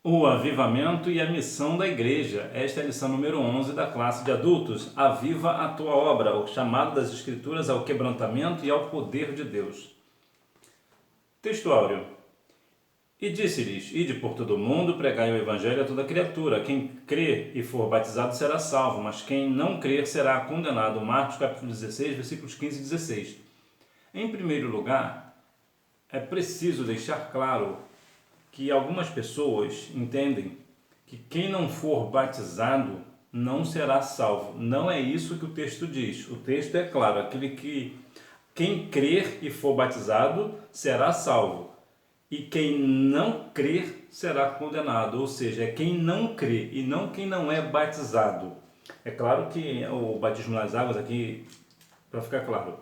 O avivamento e a missão da igreja. Esta é a lição número 11 da classe de adultos. Aviva a tua obra, o chamado das escrituras ao quebrantamento e ao poder de Deus. Texto áureo. E disse-lhes, ide por todo o mundo, pregai o evangelho a toda criatura. Quem crer e for batizado será salvo, mas quem não crer será condenado. Marcos capítulo 16, versículos 15 e 16. Em primeiro lugar, é preciso deixar claro que algumas pessoas entendem que quem não for batizado não será salvo. Não é isso que o texto diz. O texto é claro, quem crer e for batizado será salvo. E quem não crer será condenado. Ou seja, é quem não crê e não quem não é batizado. É claro que o batismo nas águas aqui, para ficar claro,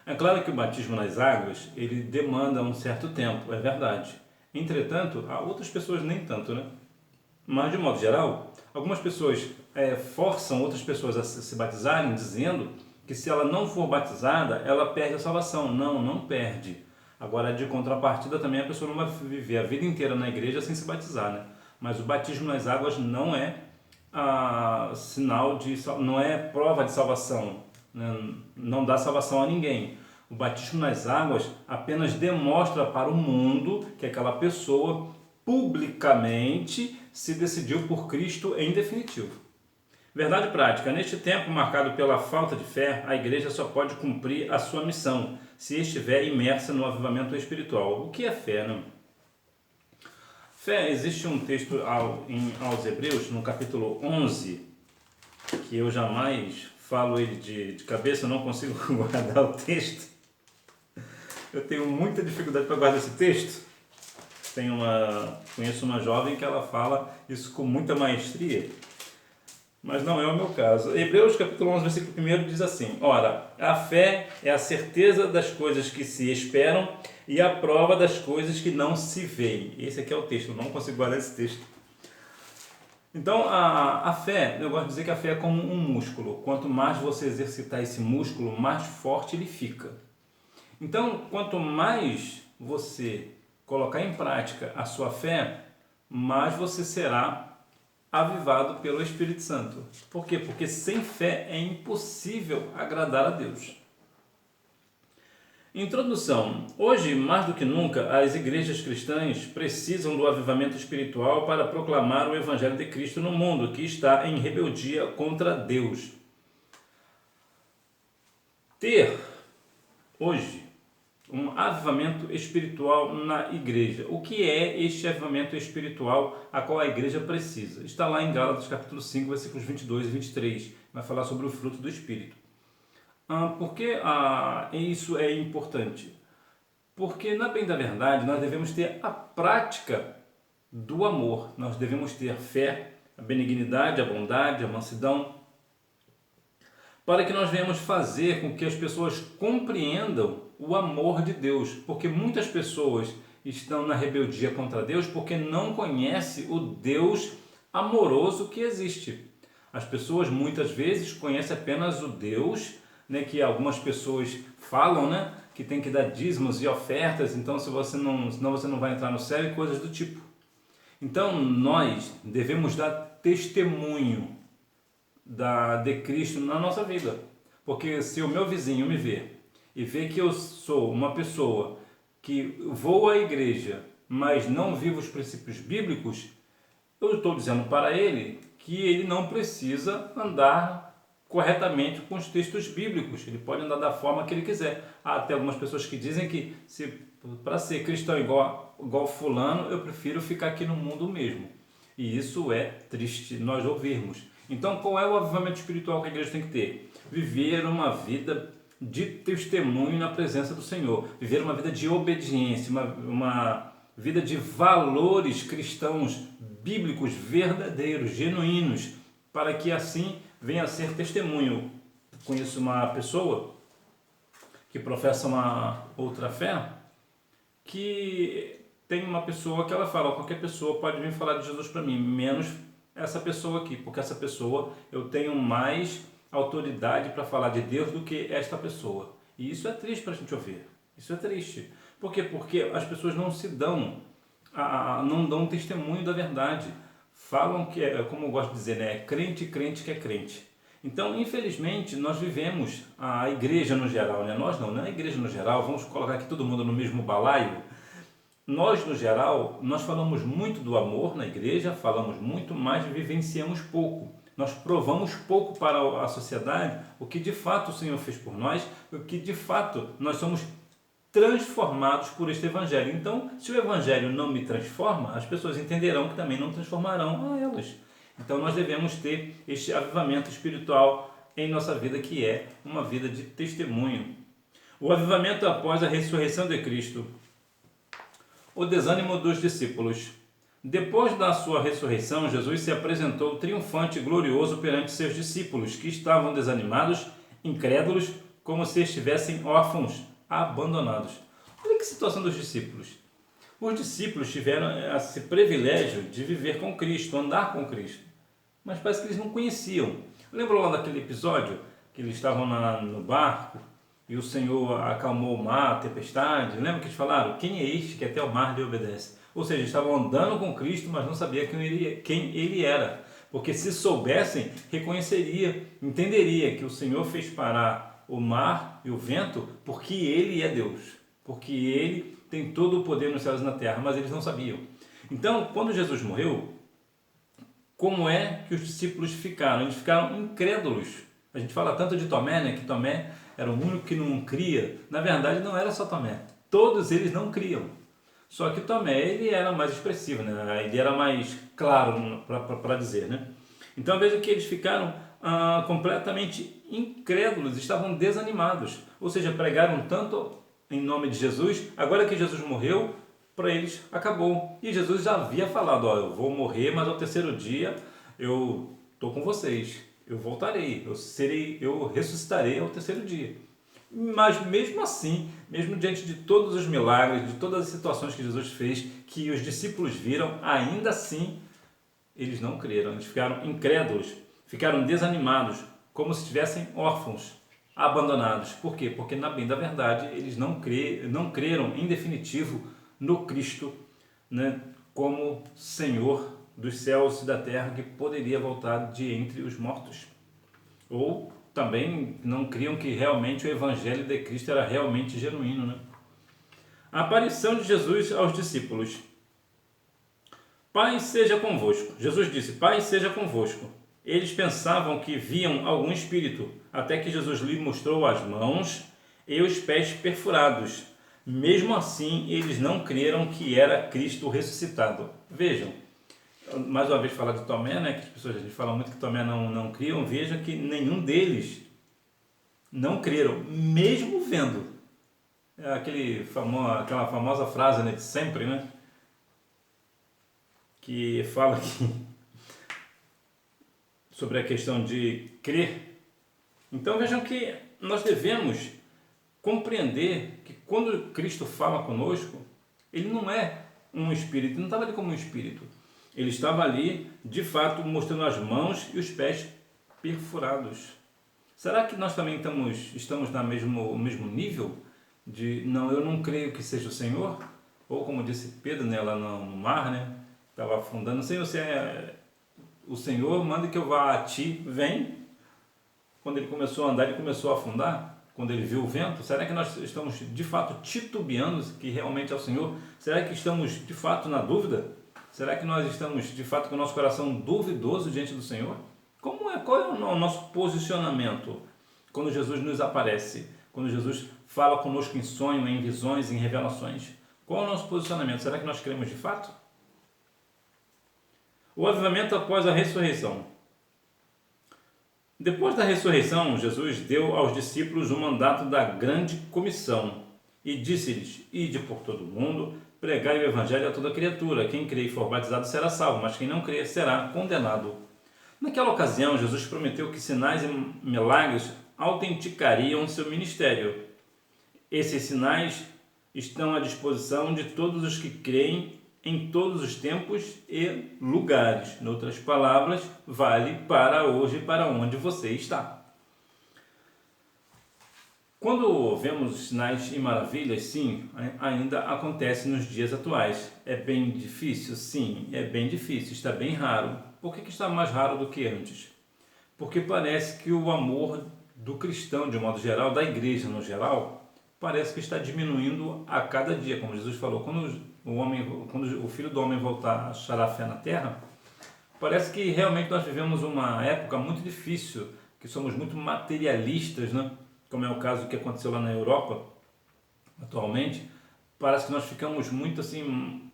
é claro que o batismo nas águas, ele demanda um certo tempo, é verdade. Entretanto, há outras pessoas nem tanto, né? Mas, de modo geral, algumas pessoas forçam outras pessoas a se batizarem, dizendo que se ela não for batizada, ela perde a salvação. Não, não perde. Agora, de contrapartida, também a pessoa não vai viver a vida inteira na igreja sem se batizar, né? Mas o batismo nas águas não é sinal de, não é prova de salvação, né? Não dá salvação a ninguém. O batismo nas águas apenas demonstra para o mundo que aquela pessoa publicamente se decidiu por Cristo em definitivo. Verdade prática. Neste tempo marcado pela falta de fé, a igreja só pode cumprir a sua missão se estiver imersa no avivamento espiritual. O que é fé, não? Fé, existe um texto aos Hebreus, no capítulo 11, que eu jamais falo ele de cabeça, eu não consigo guardar o texto. Eu tenho muita dificuldade para guardar esse texto. Conheço uma jovem que ela fala isso com muita maestria, mas não é o meu caso. Hebreus capítulo 11, versículo 1 diz assim: ora, a fé é a certeza das coisas que se esperam e a prova das coisas que não se veem. Esse aqui é o texto, eu não consigo guardar esse texto. Então, a fé, eu gosto de dizer que a fé é como um músculo. Quanto mais você exercitar esse músculo, mais forte ele fica. Então, quanto mais você colocar em prática a sua fé, mais você será avivado pelo Espírito Santo. Por quê? Porque sem fé é impossível agradar a Deus. Introdução. Hoje, mais do que nunca, as igrejas cristãs precisam do avivamento espiritual para proclamar o Evangelho de Cristo no mundo, que está em rebeldia contra Deus. Ter, hoje, um avivamento espiritual na igreja. O que é este avivamento espiritual a qual a igreja precisa? Está lá em Gálatas capítulo 5, versículos 22 e 23. Vai falar sobre o fruto do Espírito. Por que isso é importante? Porque, na bem da verdade, nós devemos ter a prática do amor. Nós devemos ter fé, a benignidade, a bondade, a mansidão, para que nós venhamos fazer com que as pessoas compreendam o amor de Deus. Porque muitas pessoas estão na rebeldia contra Deus porque não conhecem o Deus amoroso que existe. As pessoas muitas vezes conhecem apenas o Deus, né, que algumas pessoas falam, né, que tem que dar dízimos e ofertas, então senão você não vai entrar no céu e coisas do tipo. Então nós devemos dar testemunho de Cristo na nossa vida. Porque se o meu vizinho me ver e ver que eu sou uma pessoa que vou à igreja, mas não vivo os princípios bíblicos, eu estou dizendo para ele que ele não precisa andar corretamente com os textos bíblicos. Ele pode andar da forma que ele quiser. Há até algumas pessoas que dizem que para ser cristão igual fulano, eu prefiro ficar aqui no mundo mesmo. E isso é triste nós ouvirmos. Então, qual é o avivamento espiritual que a igreja tem que ter? Viver uma vida de testemunho na presença do Senhor. Viver uma vida de obediência, uma vida de valores cristãos bíblicos verdadeiros, genuínos, para que assim venha a ser testemunho. Conheço uma pessoa que professa uma outra fé, que tem uma pessoa que ela fala: qualquer pessoa pode vir falar de Jesus para mim, menos essa pessoa aqui, porque essa pessoa eu tenho mais autoridade para falar de Deus do que esta pessoa. E isso é triste para a gente ouvir. Isso é triste. Por quê? Porque as pessoas não se dão não dão testemunho da verdade. Falam que, como eu gosto de dizer, né, é crente que é crente. Então, infelizmente, nós vivemos, a igreja no geral, né? Nós não, a igreja no geral, vamos colocar aqui todo mundo no mesmo balaio. Nós, no geral, nós falamos muito do amor na igreja, falamos muito, mas vivenciamos pouco. Nós provamos pouco para a sociedade o que de fato o Senhor fez por nós, o que de fato nós somos transformados por este Evangelho. Então, se o Evangelho não me transforma, as pessoas entenderão que também não transformarão a elas. Então, nós devemos ter este avivamento espiritual em nossa vida, que é uma vida de testemunho. O avivamento após a ressurreição de Cristo. O desânimo dos discípulos. Depois da sua ressurreição, Jesus se apresentou triunfante e glorioso perante seus discípulos, que estavam desanimados, incrédulos, como se estivessem órfãos, abandonados. Olha que situação dos discípulos. Os discípulos tiveram esse privilégio de viver com Cristo, andar com Cristo, mas parece que eles não conheciam. Lembra lá daquele episódio que eles estavam no barco e o Senhor acalmou o mar, a tempestade? Lembra que eles falaram? Quem é este que até o mar lhe obedece? Ou seja, eles estavam andando com Cristo, mas não sabiam quem ele era. Porque se soubessem, reconheceria, entenderia que o Senhor fez parar o mar e o vento porque Ele é Deus. Porque Ele tem todo o poder nos céus e na terra, mas eles não sabiam. Então, quando Jesus morreu, como é que os discípulos ficaram? Eles ficaram incrédulos. A gente fala tanto de Tomé, né? Que Tomé era o único que não cria. Na verdade, não era só Tomé. Todos eles não criam. Só que Tomé, ele era mais expressivo, né? Ele era mais claro para dizer, né? Então, veja que eles ficaram completamente incrédulos, estavam desanimados. Ou seja, pregaram tanto em nome de Jesus, agora que Jesus morreu, para eles acabou. E Jesus já havia falado, ó, eu vou morrer, mas ao terceiro dia eu estou com vocês, eu voltarei, eu ressuscitarei ao terceiro dia. Mas mesmo assim, mesmo diante de todos os milagres, de todas as situações que Jesus fez, que os discípulos viram, ainda assim eles não creram, eles ficaram incrédulos, ficaram desanimados, como se estivessem órfãos, abandonados. Por quê? Porque na bem da verdade eles não creram em definitivo no Cristo, né, como Senhor dos céus e da terra, que poderia voltar de entre os mortos. Ou também não criam que realmente o Evangelho de Cristo era realmente genuíno, né? A aparição de Jesus aos discípulos. Paz seja convosco. Jesus disse, paz seja convosco. Eles pensavam que viam algum espírito, até que Jesus lhe mostrou as mãos e os pés perfurados. Mesmo assim, eles não creram que era Cristo ressuscitado. Vejam, mais uma vez falar de Tomé, né, que as pessoas a gente fala muito que Tomé não criam. Vejam que nenhum deles não creram, mesmo vendo. É aquela famosa frase, né, de sempre, né, que fala sobre a questão de crer. Então vejam que nós devemos compreender que quando Cristo fala conosco, Ele não é um espírito, Ele não estava ali como um espírito. Ele estava ali, de fato, mostrando as mãos e os pés perfurados. Será que nós também estamos no mesmo nível de, não, eu não creio que seja o Senhor? Ou como disse Pedro, né, lá no mar, né, estava afundando, Senhor, se é o Senhor, manda que eu vá a ti, vem. Quando ele começou a andar, ele começou a afundar. Quando ele viu o vento, será que nós estamos de fato titubeando que realmente é o Senhor? Será que estamos de fato na dúvida? Será que nós estamos de fato com o nosso coração duvidoso diante do Senhor? Qual é o nosso posicionamento quando Jesus nos aparece? Quando Jesus fala conosco em sonho, em visões, em revelações? Qual é o nosso posicionamento? Será que nós cremos de fato? O avivamento após a ressurreição. Depois da ressurreição, Jesus deu aos discípulos o mandato da grande comissão e disse-lhes, ide por todo o mundo, pregai o evangelho a toda criatura. Quem crer e for batizado será salvo, mas quem não crer será condenado. Naquela ocasião, Jesus prometeu que sinais e milagres autenticariam seu ministério. Esses sinais estão à disposição de todos os que creem em todos os tempos e lugares. Em outras palavras, vale para hoje, para onde você está. Quando vemos sinais e maravilhas, sim, ainda acontece nos dias atuais. É bem difícil? Sim, é bem difícil, está bem raro. Por que está mais raro do que antes? Porque parece que o amor do cristão, de um modo geral, da igreja no geral, parece que está diminuindo a cada dia. Como Jesus falou, quando o Filho do Homem voltar a achar a fé na terra, parece que realmente nós vivemos uma época muito difícil, que somos muito materialistas, né? Como é o caso que aconteceu lá na Europa atualmente. Parece que nós ficamos muito assim,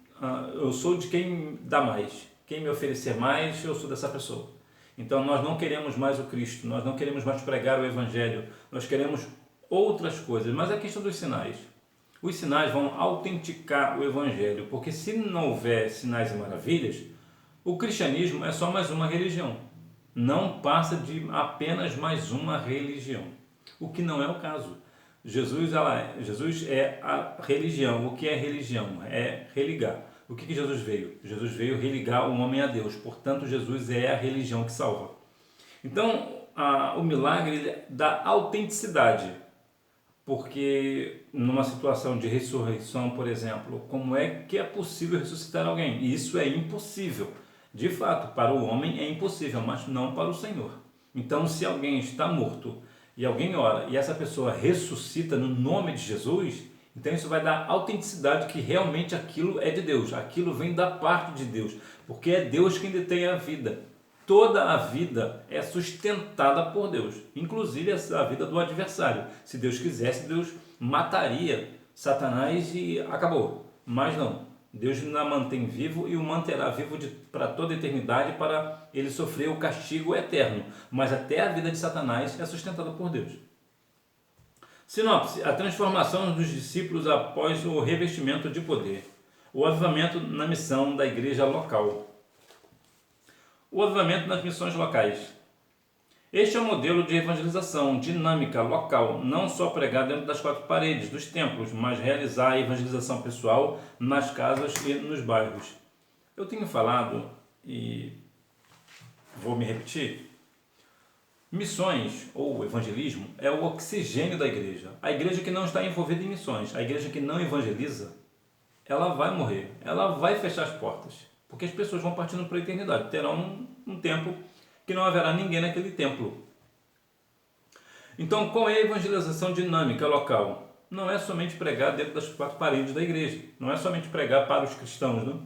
eu sou de quem dá mais, quem me oferecer mais, eu sou dessa pessoa. Então nós não queremos mais o Cristo, nós não queremos mais pregar o Evangelho, nós queremos outras coisas, mas é a questão dos sinais. Os sinais vão autenticar o Evangelho, porque se não houver sinais e maravilhas, o cristianismo é só mais uma religião, não passa de apenas mais uma religião, o que não é o caso. Jesus é a religião. O que é religião? É religar. O que Jesus veio? Jesus veio religar o homem a Deus, portanto Jesus é a religião que salva. Então o milagre dá autenticidade, porque numa situação de ressurreição, por exemplo, como é que é possível ressuscitar alguém? Isso é impossível. De fato, para o homem é impossível, mas não para o Senhor. Então, se alguém está morto e alguém ora e essa pessoa ressuscita no nome de Jesus, então isso vai dar autenticidade que realmente aquilo é de Deus, aquilo vem da parte de Deus, porque é Deus quem detém a vida. Toda a vida é sustentada por Deus, inclusive a vida do adversário. Se Deus quisesse, Deus mataria Satanás e acabou. Mas não, Deus ainda mantém vivo e o manterá vivo para toda a eternidade, para ele sofrer o castigo eterno. Mas até a vida de Satanás é sustentada por Deus. Sinopse: a transformação dos discípulos após o revestimento de poder. O avivamento na missão da igreja local. O avivamento nas missões locais. Este é o modelo de evangelização dinâmica local, não só pregar dentro das quatro paredes dos templos, mas realizar a evangelização pessoal nas casas e nos bairros. Eu tenho falado, e vou me repetir, missões ou evangelismo é o oxigênio da igreja. A igreja que não está envolvida em missões, a igreja que não evangeliza, ela vai morrer, ela vai fechar as portas, porque as pessoas vão partindo para a eternidade, terão um tempo que não haverá ninguém naquele templo. Então, qual é a evangelização dinâmica local? Não é somente pregar dentro das quatro paredes da igreja, não é somente pregar para os cristãos, não?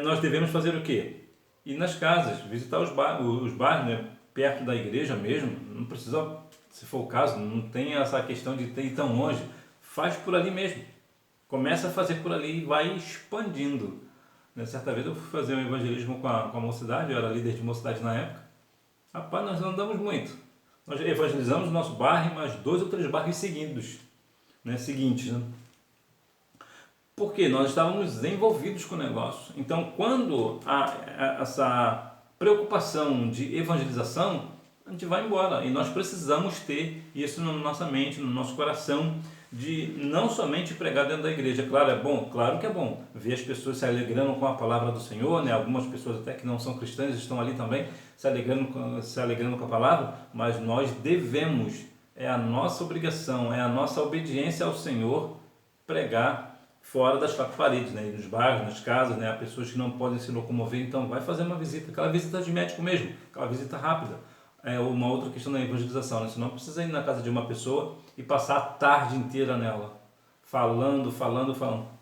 Nós devemos fazer o quê? Ir nas casas, visitar os bairros, né? Perto da igreja mesmo, não precisa, se for o caso, não tem essa questão de ir tão longe, faz por ali mesmo, começa a fazer por ali e vai expandindo. Certa vez eu fui fazer um evangelismo com a mocidade, eu era líder de mocidade na época. Rapaz, nós não andamos muito. Nós evangelizamos o nosso bairro, mas 2 ou 3 bairros seguintes, né? Porque nós estávamos envolvidos com o negócio. Então, quando há essa preocupação de evangelização, a gente vai embora. E nós precisamos ter isso na nossa mente, no nosso coração, de não somente pregar dentro da igreja. Claro, é bom, claro que é bom ver as pessoas se alegrando com a palavra do Senhor, né? Algumas pessoas até que não são cristãs estão ali também se alegrando com a palavra, mas nós devemos, é a nossa obrigação, é a nossa obediência ao Senhor pregar fora das quatro paredes, né? Nos bairros, nas casas, né? Há pessoas que não podem se locomover, então vai fazer uma visita, aquela visita de médico mesmo, aquela visita rápida. É uma outra questão da evangelização, né? Você não precisa ir na casa de uma pessoa e passar a tarde inteira nela, falando.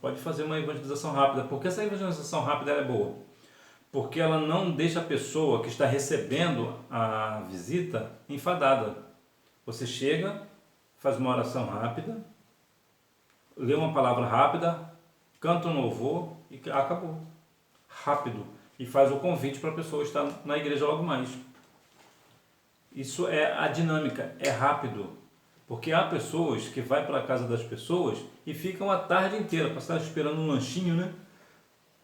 Pode fazer uma evangelização rápida, porque essa evangelização rápida é boa, porque ela não deixa a pessoa que está recebendo a visita enfadada. Você chega, faz uma oração rápida, lê uma palavra rápida, canta um louvor e acabou. Rápido. E faz o convite para a pessoa estar na igreja logo mais. Isso é a dinâmica, é rápido, porque há pessoas que vão para a casa das pessoas e ficam a tarde inteira, para estar esperando um lanchinho, né?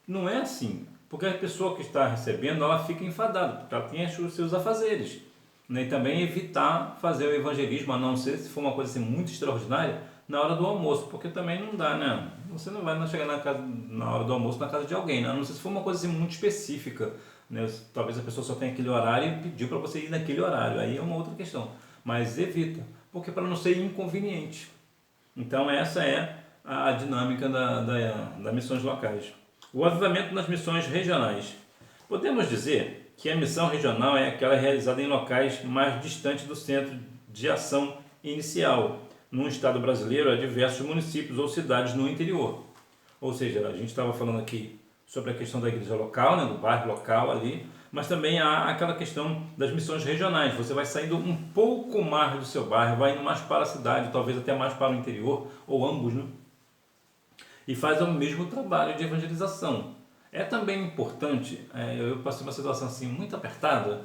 Não é assim, porque a pessoa que está recebendo, ela fica enfadada, porque ela tem os seus afazeres, né? E também evitar fazer o evangelismo, a não ser se for uma coisa assim, muito extraordinária, na hora do almoço, porque também não dá, né? Você não vai chegar na hora do almoço na casa de alguém, né? A não ser se for uma coisa assim, muito específica, né? Talvez a pessoa só tenha aquele horário e pediu para você ir naquele horário, aí é uma outra questão, mas evita, porque para não ser inconveniente. Então essa é a dinâmica das missões locais. O avivamento nas missões regionais. Podemos dizer que a missão regional é aquela realizada em locais mais distantes do centro de ação inicial, num estado brasileiro, há diversos municípios ou cidades no interior. Ou seja, a gente estava falando aqui sobre a questão da igreja local, né, do bairro local ali, mas também há aquela questão das missões regionais. Você vai saindo um pouco mais do seu bairro, vai indo mais para a cidade, talvez até mais para o interior, ou ambos, né? E faz o mesmo trabalho de evangelização. É também importante, eu passei uma situação assim muito apertada,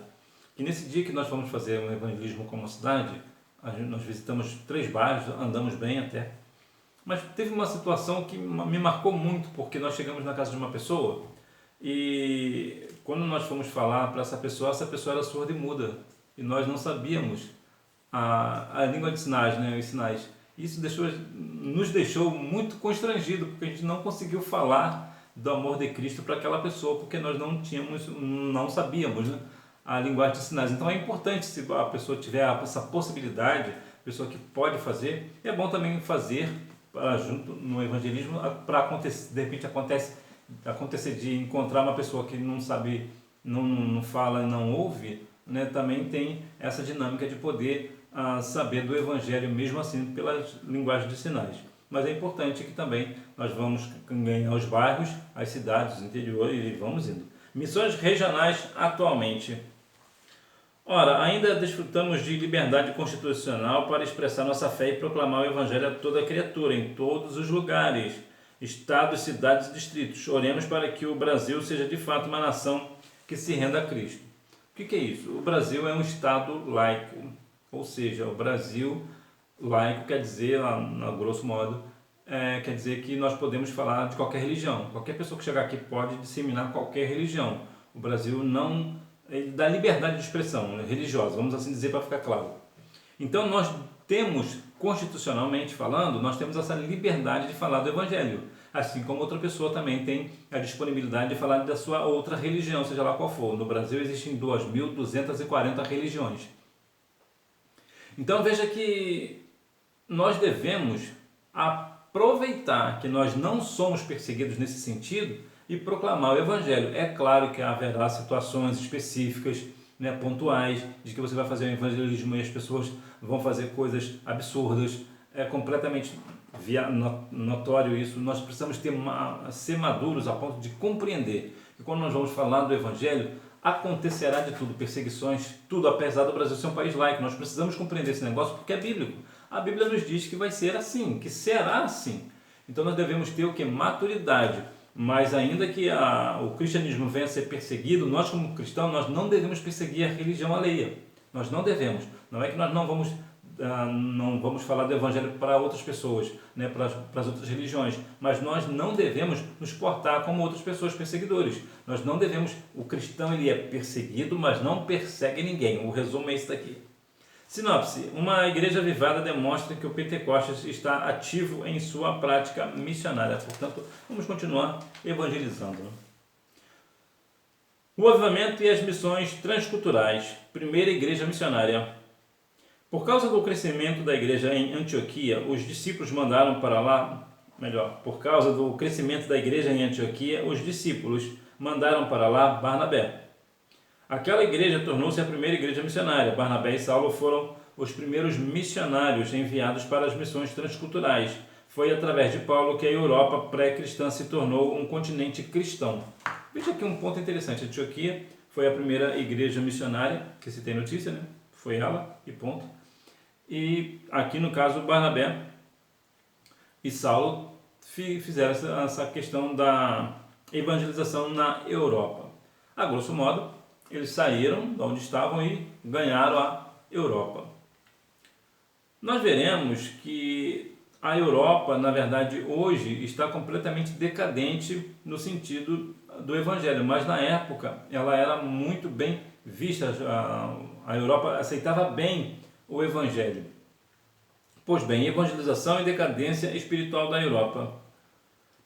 que nesse dia que nós fomos fazer um evangelismo como cidade, nós visitamos 3 bairros, andamos bem até, mas teve uma situação que me marcou muito, porque nós chegamos na casa de uma pessoa e quando nós fomos falar para essa pessoa era surda e muda, e nós não sabíamos a língua de sinais, né, os sinais. Isso nos deixou muito constrangido, porque a gente não conseguiu falar do amor de Cristo para aquela pessoa, porque nós não sabíamos, né, a linguagem de sinais. Então é importante, se a pessoa tiver essa possibilidade, a pessoa que pode fazer, é bom também fazer junto no evangelismo, para acontecer, de repente acontecer de encontrar uma pessoa que não sabe, não fala e não ouve, né, também tem essa dinâmica de poder saber do evangelho mesmo assim pela linguagem de sinais. Mas é importante que também nós vamos ganhar os bairros, as cidades, os interiores e vamos indo. Missões regionais atualmente. Ora, ainda desfrutamos de liberdade constitucional para expressar nossa fé e proclamar o evangelho a toda criatura, em todos os lugares, estados, cidades e distritos. Oremos para que o Brasil seja de fato uma nação que se renda a Cristo. O que é isso? O Brasil é um estado laico, ou seja, o Brasil laico quer dizer, a grosso modo, quer dizer que nós podemos falar de qualquer religião. Qualquer pessoa que chegar aqui pode disseminar qualquer religião. O Brasil não dá liberdade de expressão, né, religiosa, vamos assim dizer, para ficar claro. Então nós temos, constitucionalmente falando, nós temos essa liberdade de falar do Evangelho, assim como outra pessoa também tem a disponibilidade de falar da sua outra religião, seja lá qual for. No Brasil existem 2.240 religiões. Então veja que nós devemos aproveitar que nós não somos perseguidos nesse sentido e proclamar o Evangelho. É claro que haverá situações específicas, né, pontuais, de que você vai fazer um evangelismo e as pessoas vão fazer coisas absurdas. É completamente notório isso. Nós precisamos ser maduros a ponto de compreender que quando nós vamos falar do Evangelho, acontecerá de tudo, perseguições, tudo, apesar do Brasil ser um país laico. Nós precisamos compreender esse negócio porque é bíblico. A Bíblia nos diz que vai ser assim, que será assim. Então nós devemos ter o que? Maturidade. Mas ainda que o cristianismo venha a ser perseguido, nós como cristãos, nós não devemos perseguir a religião alheia. Nós não devemos. Não é que nós não vamos falar do evangelho para outras pessoas, né, para as outras religiões, mas nós não devemos nos portar como outras pessoas perseguidores. Nós não devemos, o cristão ele é perseguido, mas não persegue ninguém. O resumo é esse daqui. Sinopse: uma igreja avivada demonstra que o Pentecostes está ativo em sua prática missionária. Portanto, vamos continuar evangelizando. O avivamento e as missões transculturais. Primeira igreja missionária. Por causa do crescimento da igreja em Antioquia, os discípulos mandaram para lá, por causa do crescimento da igreja em Antioquia, os discípulos mandaram para lá Barnabé. Aquela igreja tornou-se a primeira igreja missionária. Barnabé e Saulo foram os primeiros missionários enviados para as missões transculturais. Foi através de Paulo que a Europa pré-cristã se tornou um continente cristão. Veja aqui um ponto interessante. Antioquia foi a primeira igreja missionária, que se tem notícia, né? Foi ela e ponto. E aqui no caso Barnabé e Saulo fizeram essa questão da evangelização na Europa. A grosso modo, eles saíram de onde estavam e ganharam a Europa. Nós veremos que a Europa, na verdade, hoje está completamente decadente no sentido do Evangelho, mas na época ela era muito bem vista, a Europa aceitava bem o Evangelho. Pois bem, evangelização e decadência espiritual da Europa.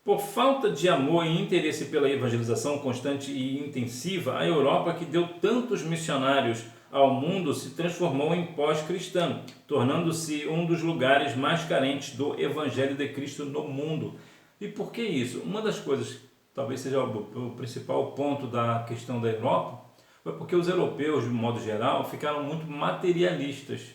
Por falta de amor e interesse pela evangelização constante e intensiva, a Europa, que deu tantos missionários ao mundo se transformou em pós-cristão, tornando-se um dos lugares mais carentes do Evangelho de Cristo no mundo. E por que isso? Uma das coisas, talvez seja o principal ponto da questão da Europa, foi porque os europeus, de modo geral, ficaram muito materialistas.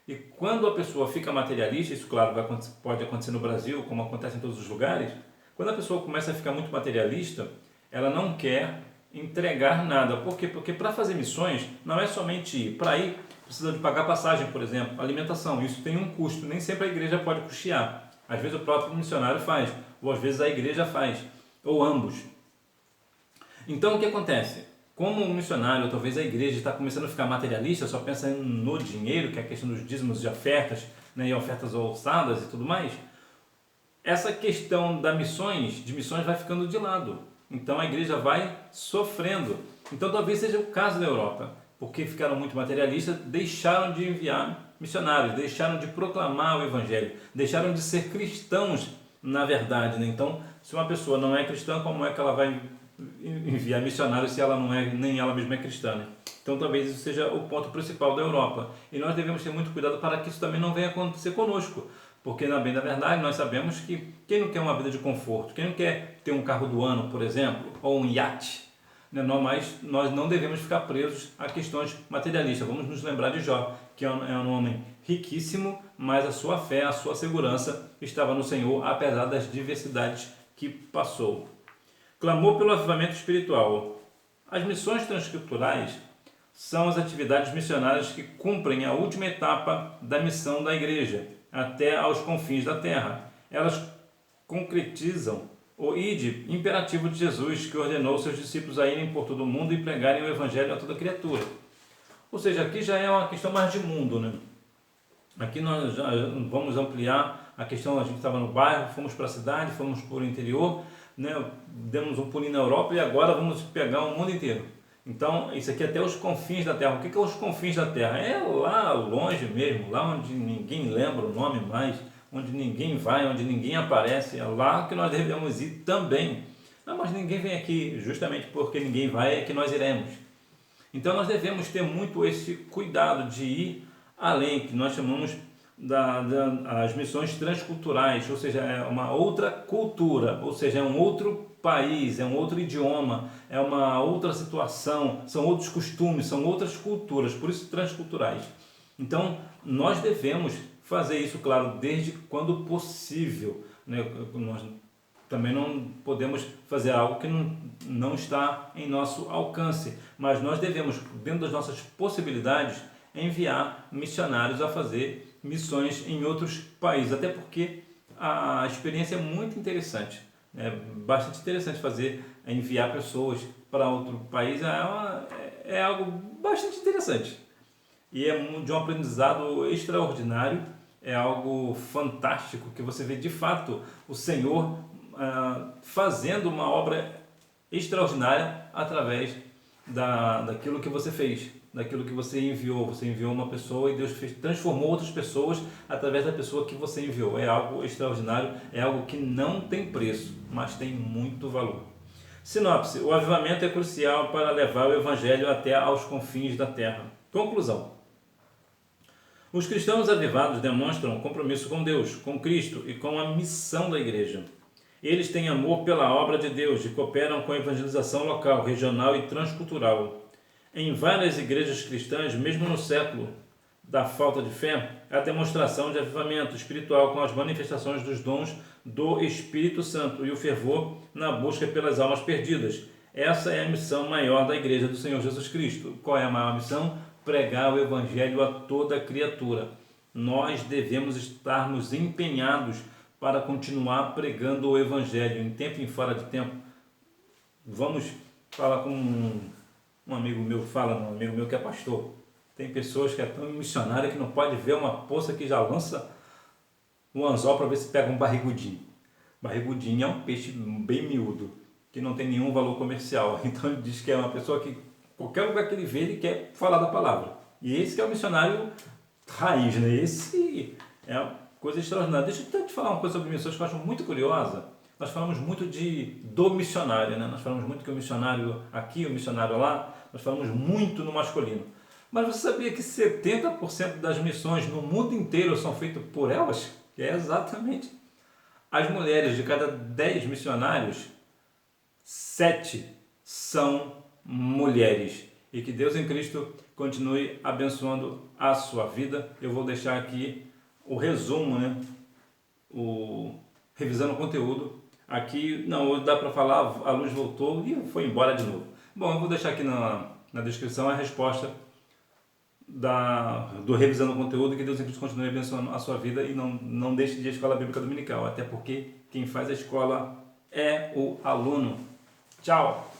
E quando a pessoa fica materialista, isso claro pode acontecer no Brasil, como acontece em todos os lugares, quando a pessoa começa a ficar muito materialista, ela não quer entregar nada. Por quê? Porque para fazer missões não é somente ir. Para ir, precisa de pagar passagem, por exemplo, alimentação. Isso tem um custo, nem sempre a igreja pode custear. Às vezes o próprio missionário faz, ou às vezes a igreja faz, ou ambos. Então o que acontece? Como o missionário, talvez a igreja está começando a ficar materialista, só pensa no dinheiro, que é a questão dos dízimos e ofertas, né, e ofertas ousadas e tudo mais, essa questão de missões vai ficando de lado. Então a igreja vai sofrendo. Então talvez seja o caso da Europa, porque ficaram muito materialistas, deixaram de enviar missionários, deixaram de proclamar o Evangelho, deixaram de ser cristãos na verdade, né? Então, se uma pessoa não é cristã, como é que ela vai enviar missionários se ela não é, nem ela mesma é cristã, né? Então talvez isso seja o ponto principal da Europa. E nós devemos ter muito cuidado para que isso também não venha acontecer conosco. Porque, na bem da verdade, nós sabemos que quem não quer uma vida de conforto, quem não quer ter um carro do ano, por exemplo, ou um iate, né? Mas nós não devemos ficar presos a questões materialistas. Vamos nos lembrar de Jó, que é um homem riquíssimo, mas a sua fé, a sua segurança estava no Senhor, apesar das diversidades que passou. Clamou pelo avivamento espiritual. As missões transculturais são as atividades missionárias que cumprem a última etapa da missão da igreja, até aos confins da terra. Elas concretizam o ide imperativo de Jesus, que ordenou seus discípulos a irem por todo o mundo e pregarem o evangelho a toda criatura. Ou seja, aqui já é uma questão mais de mundo, né? Aqui nós já vamos ampliar a questão. A gente estava no bairro, fomos para a cidade, fomos para o interior, né? Demos um pulinho na Europa e agora vamos pegar o mundo inteiro. Então, isso aqui é até os confins da Terra. O que é os confins da Terra? É lá longe mesmo, lá onde ninguém lembra o nome mais, onde ninguém vai, onde ninguém aparece. É lá que nós devemos ir também. Não, mas ninguém vem aqui, justamente porque ninguém vai, é que nós iremos. Então, nós devemos ter muito esse cuidado de ir além, que nós chamamos das missões transculturais, ou seja, é uma outra cultura, ou seja, é um outro país, é um outro idioma, é uma outra situação, são outros costumes, são outras culturas, por isso transculturais. Então, nós devemos fazer isso, claro, desde quando possível, né? Nós também não podemos fazer algo que não está em nosso alcance, mas nós devemos, dentro das nossas possibilidades, enviar missionários a fazer missões em outros países, até porque a experiência é muito interessante. É bastante interessante enviar pessoas para outro país, é algo bastante interessante. E é de um aprendizado extraordinário, é algo fantástico, que você vê de fato o Senhor fazendo uma obra extraordinária através daquilo que você fez, daquilo que você enviou. Você enviou uma pessoa e Deus transformou outras pessoas através da pessoa que você enviou. É algo extraordinário, é algo que não tem preço, mas tem muito valor. Sinopse: o avivamento é crucial para levar o evangelho até aos confins da terra. Conclusão: os cristãos avivados demonstram compromisso com Deus, com Cristo e com a missão da igreja. Eles têm amor pela obra de Deus e cooperam com a evangelização local, regional e transcultural. Em várias igrejas cristãs, mesmo no século da falta de fé, há demonstração de avivamento espiritual com as manifestações dos dons do Espírito Santo e o fervor na busca pelas almas perdidas. Essa é a missão maior da igreja do Senhor Jesus Cristo. Qual é a maior missão? Pregar o evangelho a toda criatura. Nós devemos estarmos empenhados para continuar pregando o evangelho em tempo e fora de tempo. Vamos falar com um amigo meu que é pastor. Tem pessoas que é tão missionária que não pode ver uma poça que já lança um anzol para ver se pega um barrigudinho. Barrigudinho é um peixe bem miúdo, que não tem nenhum valor comercial. Então ele diz que é uma pessoa que qualquer lugar que ele vê, ele quer falar da palavra. E esse que é o missionário raiz, né? Esse é uma coisa extraordinária. Deixa eu te falar uma coisa sobre missões que eu acho muito curiosa. Nós falamos muito do missionário, né? Nós falamos muito que o missionário aqui, o missionário lá, nós falamos muito no masculino. Mas você sabia que 70% das missões no mundo inteiro são feitas por elas? É exatamente. As mulheres, de cada 10 missionários, 7 são mulheres. E que Deus em Cristo continue abençoando a sua vida. Eu vou deixar aqui o resumo, né? Revisando o conteúdo. Aqui, não, dá para falar, a luz voltou e foi embora de novo. Bom, eu vou deixar aqui na descrição a resposta do Revisando o Conteúdo. Que Deus em Cristo continue abençoando a sua vida e não deixe de ir à Escola Bíblica Dominical, até porque quem faz a escola é o aluno. Tchau!